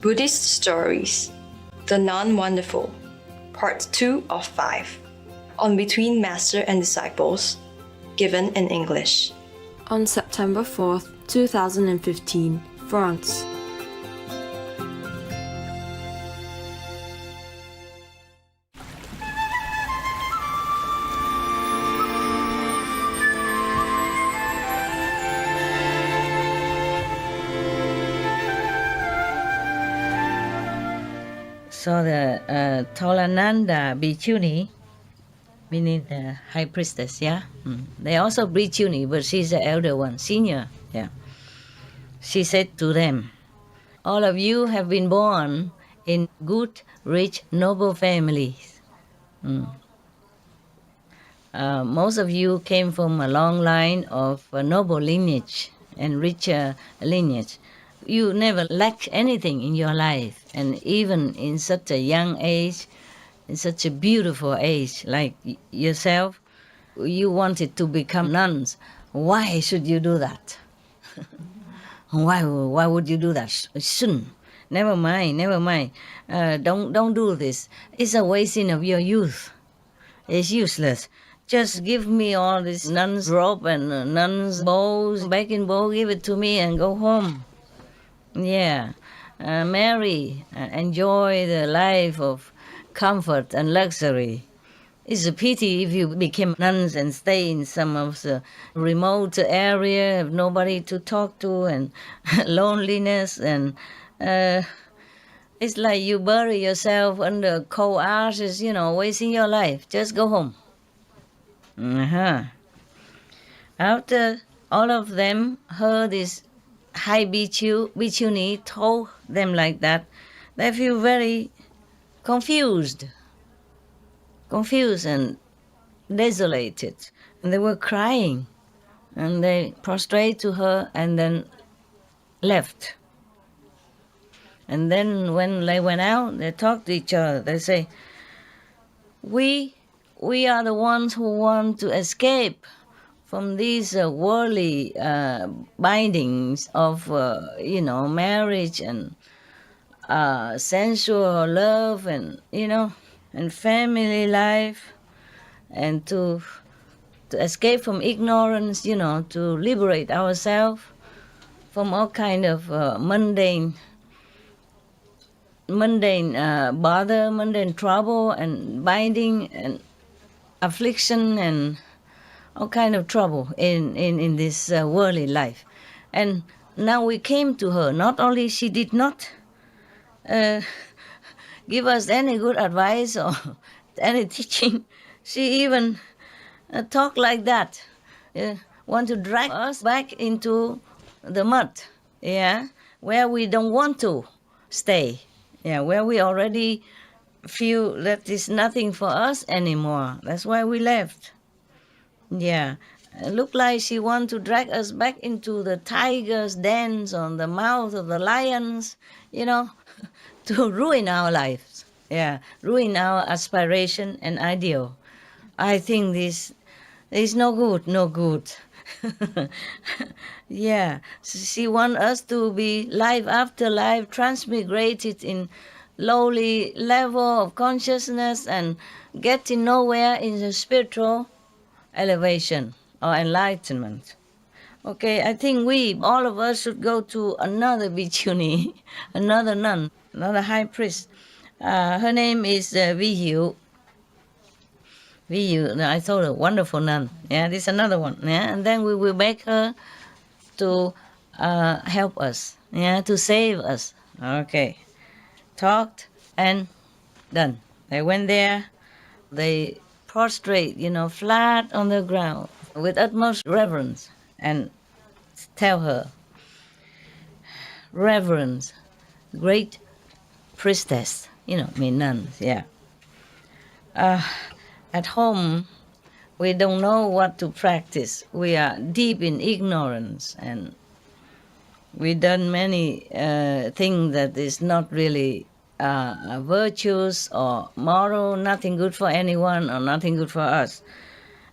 Buddhist Stories, The Non-Wonderful, Part 2 of 5, on Between Master and Disciples, given in English. On September 4th, 2015, France. So the Tolananda Bhikkhuni, meaning the high priestess, yeah? They also Bhikkhuni, but she's the elder one, senior, yeah. She said to them, all of you have been born in good, rich, noble families. Most of you came from a long line of noble lineage and rich lineage. You never lacked anything in your life, and even in such a young age, in such a beautiful age like yourself, you wanted to become nuns. Why should you do that? Why would you do that? Shouldn't. Never mind. Don't do this. It's a wasting of your youth. It's useless. Just give me all this nun's robe and nun's bows, baking bowl, give it to me and go home. Yeah, marry, enjoy the life of comfort and luxury. It's a pity if you become nuns and stay in some of the remote area, have nobody to talk to, and loneliness, and it's like you bury yourself under cold ashes, wasting your life. Just go home. After all of them heard this high bhikkhuni told them like that, they feel very confused and desolated. And they were crying, and they prostrate to her and then left. And then when they went out, they talked to each other. They say, we are the ones who want to escape from these worldly bindings of, marriage and sensual love and, and family life, and to escape from ignorance, to liberate ourselves from all kind of mundane bother, mundane trouble and binding and affliction and all kind of trouble in this worldly life. And now we came to her. Not only she did not give us any good advice or any teaching, she even talked like that. Want to drag us back into the mud, where we don't want to stay, where we already feel that there's nothing for us anymore. That's why we left. Look like she want to drag us back into the tiger's dens on the mouth of the lions, to ruin our lives. Ruin our aspiration and ideal. I think this is no good. She want us to be life after life transmigrated in lowly level of consciousness and getting nowhere in the spiritual elevation or enlightenment. Okay, I think all of us should go to another bhikkhuni, another nun, another high priest. Her name is Vihu. I thought a wonderful nun. This is another one. And then we will make her to help us, to save us. Okay. Talked and done. They went there. They prostrate, flat on the ground with utmost reverence and tell her, reverence, great priestess, mean nuns, at home, we don't know what to practice. We are deep in ignorance, and we done many things that is not really virtuous or moral, nothing good for anyone or nothing good for us.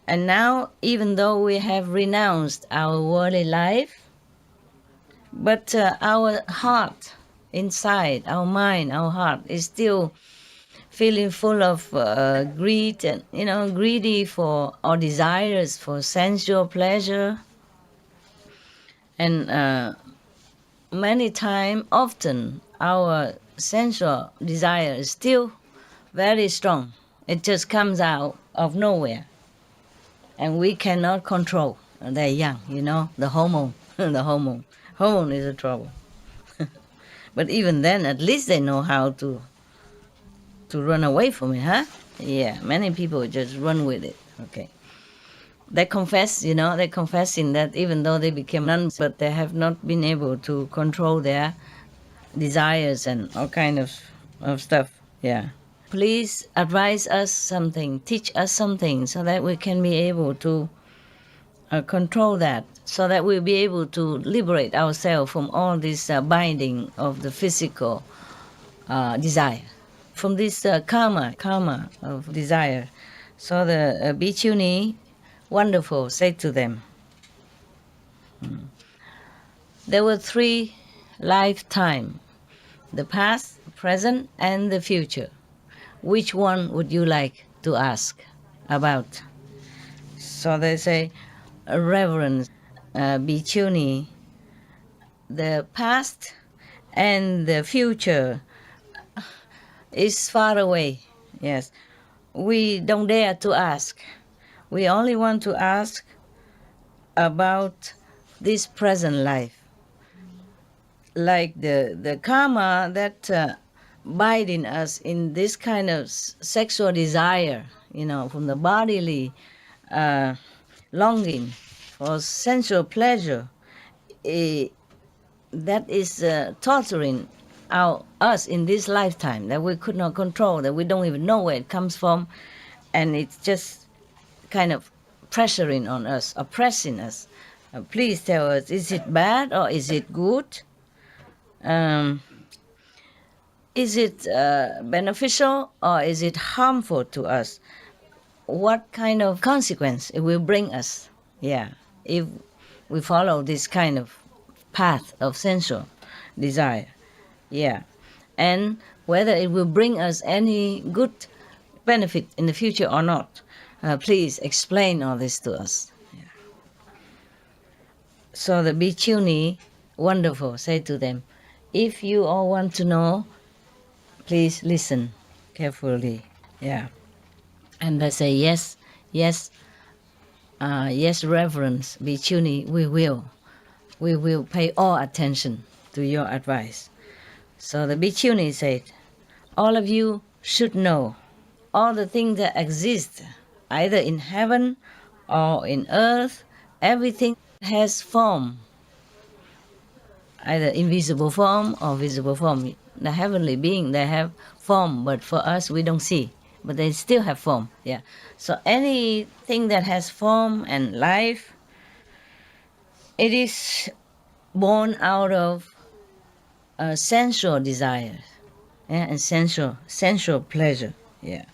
And now, even though we have renounced our worldly life, but our heart inside our mind, our heart is still feeling full of greed and greedy for our desires for sensual pleasure, and many time often our sensual desire is still very strong. It just comes out of nowhere and we cannot control. They're young, the hormone. The hormone is a trouble. But even then, at least they know how to run away from it, huh? Yeah, many people just run with it. Okay. They confess, they're confessing that even though they became nuns, but they have not been able to control their desires and all kind of stuff. Yeah. Please advise us something, teach us something so that we can be able to control that, so that we'll be able to liberate ourselves from all this binding of the physical desire, from this karma of desire. So the bhikkhuni, wonderful, said to them, there were 3 lifetimes, the past, present, and the future. Which one would you like to ask about? So they say, Reverend bhikkhuni, the past and the future is far away. Yes, we don't dare to ask. We only want to ask about this present life, like the karma that binding us in this kind of sexual desire, from the bodily longing for sensual pleasure, that is torturing us in this lifetime, that we could not control, that we don't even know where it comes from, and it's just kind of pressuring on us, oppressing us. Please tell us, is it bad or is it good? Is it beneficial or is it harmful to us? What kind of consequence it will bring us? Yeah, if we follow this kind of path of sensual desire. Yeah, and whether it will bring us any good benefit in the future or not. Please explain all this to us. Yeah. So the bhikkhuni, wonderful, said to them, if you all want to know, please listen carefully. Yeah. And they say, yes, yes, yes, Reverend bhikkhuni, we will pay all attention to your advice. So the bhikkhuni said, all of you should know all the things that exist, either in heaven or in earth, everything has form, either invisible form or visible form. The heavenly being, they have form, but for us, we don't see. But they still have form, yeah. So anything that has form and life, it is born out of sensual desire, yeah, and sensual pleasure, yeah.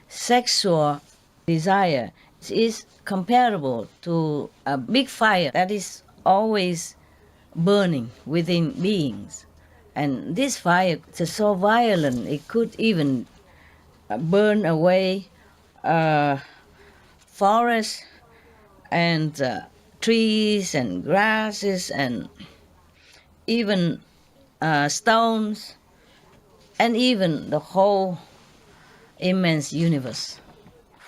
Sexual desire is comparable to a big fire that is always burning within beings. And this fire is so violent, it could even burn away forests and trees and grasses and even stones and even the whole immense universe.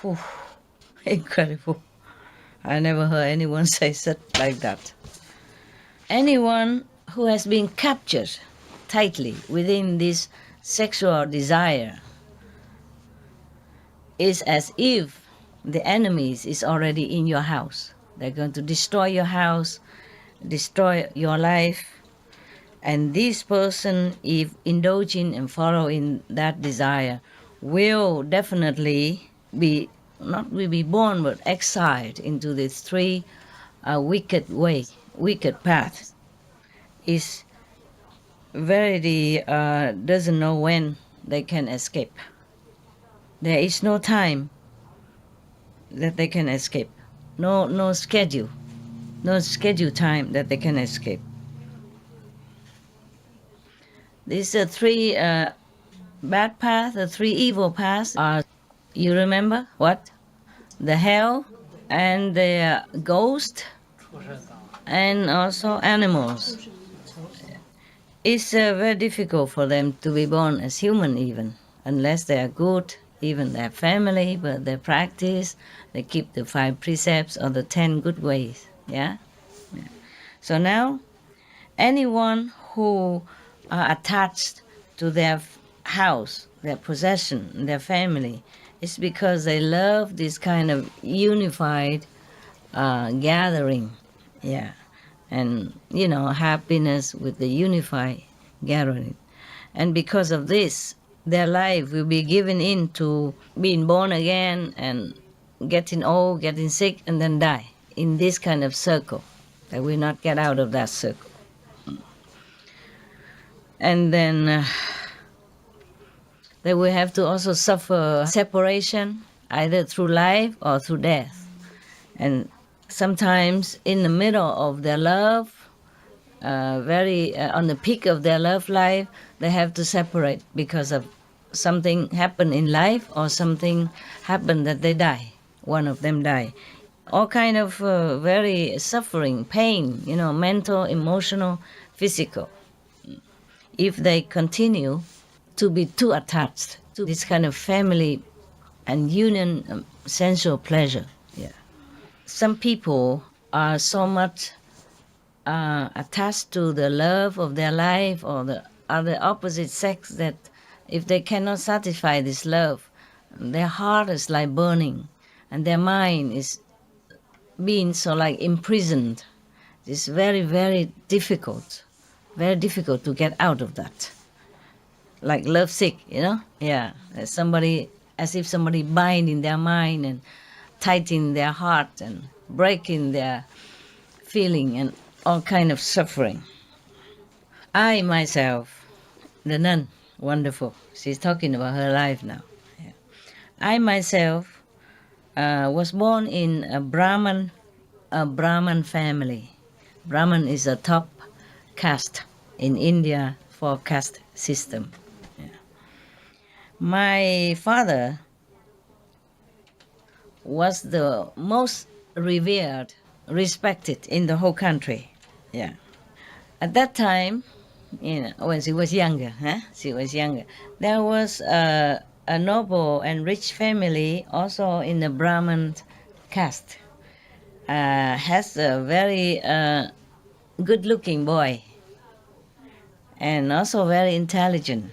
Whew, incredible. I never heard anyone say such like that. Anyone who has been captured tightly within this sexual desire is as if the enemies is already in your house. They're going to destroy your house, destroy your life. And this person, if indulging and following that desire, will definitely be, not will be born, but exiled into these 3 wicked paths. Is verily doesn't know when they can escape. There is no time that they can escape. No schedule time that they can escape. These three bad paths, the three evil paths are, you remember what? The hell and the ghost and also animals. It's very difficult for them to be born as human even, unless they are good, even their family, but they practice, they keep the 5 precepts or the 10 good ways, yeah? So now, anyone who are attached to their house, their possession, their family, it's because they love this kind of unified gathering, yeah, and happiness with the unified gathering, and because of this, their life will be given into being born again and getting old, getting sick, and then die in this kind of circle. They will not get out of that circle, and then they will have to also suffer separation either through life or through death. And sometimes in the middle of their love, on the peak of their love life, they have to separate because of something happened in life or something happened that they die. One of them die. All kind of very suffering, pain, mental, emotional, physical. If they continue to be too attached to this kind of family and union, sensual pleasure. Yeah. Some people are so much attached to the love of their life or the other opposite sex that if they cannot satisfy this love, their heart is like burning and their mind is being so like imprisoned. It's very, very difficult to get out of that. Like love sick, Yeah, as if somebody binding their mind and tightening their heart and breaking their feeling and all kind of suffering. I myself, the nun, wonderful. She's talking about her life now. Yeah. I myself was born in a Brahman family. Brahman is a top caste in India for caste system. Yeah. My father was the most revered, respected in the whole country. Yeah. At that time, when she was younger, there was a noble and rich family also in the Brahman caste. Has a very good-looking boy and also very intelligent.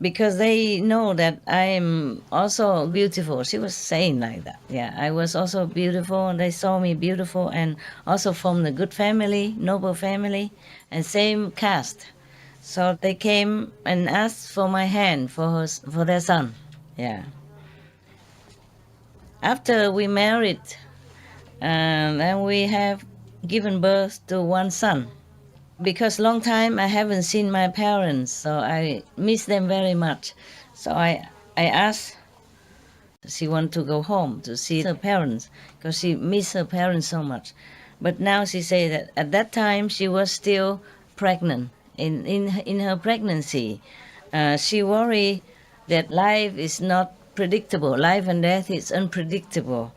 Because they know that I am also beautiful. She was saying like that. Yeah, I was also beautiful, and they saw me beautiful, and also from the good family, noble family, and same caste. So they came and asked for my hand for their son. Yeah. After we married, then we have given birth to one son. Because long time I haven't seen my parents, so I miss them very much. So I asked, she want to go home to see her parents because she miss her parents so much. But now she say that at that time she was still pregnant. In her pregnancy, she worried that life is not predictable. Life and death is unpredictable.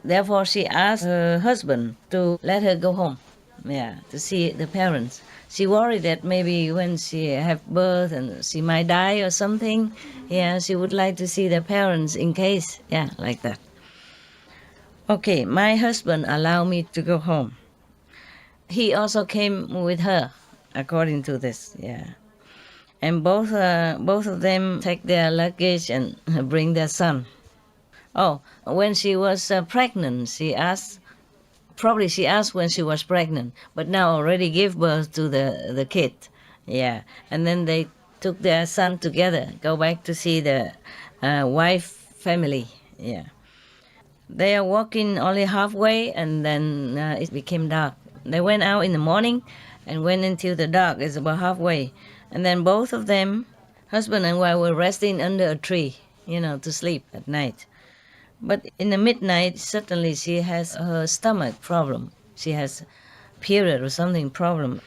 Therefore, she asked her husband to let her go home. Yeah, to see the parents. She worried that maybe when she have birth and she might die or something, yeah, she would like to see the parents in case, yeah, like that. Okay, my husband allowed me to go home. He also came with her, according to this, yeah. And both of them take their luggage and bring their son. Oh, when she was pregnant, she asked when she was pregnant, but now already gave birth to the kid. Yeah. And then they took their son together, go back to see the wife family. Yeah. They are walking only halfway and then it became dark. They went out in the morning and went until the dark. It's about halfway. And then both of them, husband and wife, were resting under a tree, to sleep at night. But in the midnight, suddenly she has her stomach problem. She has period or something problem,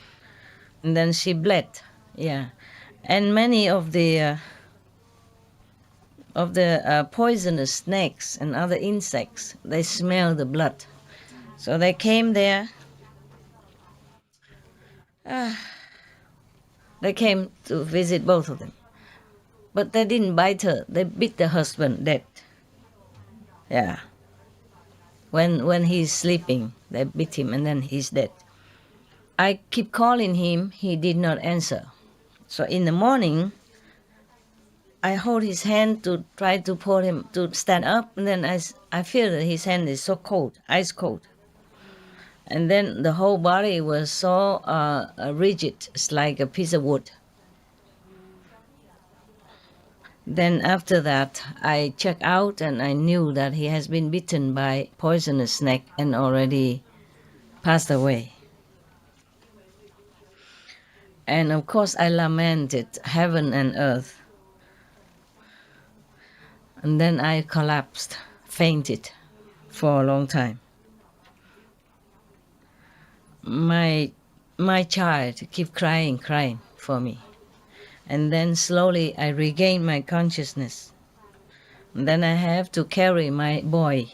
and then she bled. Yeah, and many of the poisonous snakes and other insects, they smell the blood, so they came there. They came to visit both of them, but they didn't bite her. They beat the husband dead. Yeah. When he's sleeping, they beat him and then he's dead. I keep calling him, he did not answer. So in the morning, I hold his hand to try to pull him to stand up, and then I feel that his hand is so cold, ice cold. And then the whole body was so rigid, it's like a piece of wood. Then after that, I checked out and I knew that he has been bitten by poisonous snake and already passed away. And of course, I lamented heaven and earth. And then I collapsed, fainted for a long time. My child kept crying for me. And then slowly I regained my consciousness. And then I have to carry my boy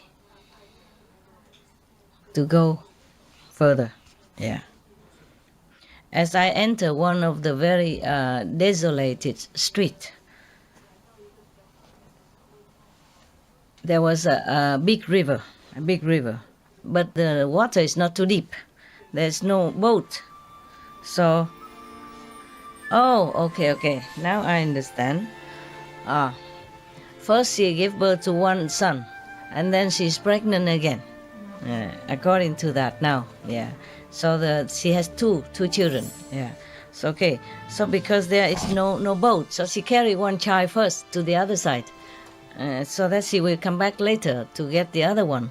to go further. Yeah. As I enter one of the very desolated street, there was a big river, but the water is not too deep. There's no boat. So, oh, okay, now I understand. First she gave birth to one son, and then she's pregnant again. According to that now, yeah. So she has two children, yeah. So okay, so because there is no boat, so she carried one child first to the other side, so that she will come back later to get the other one.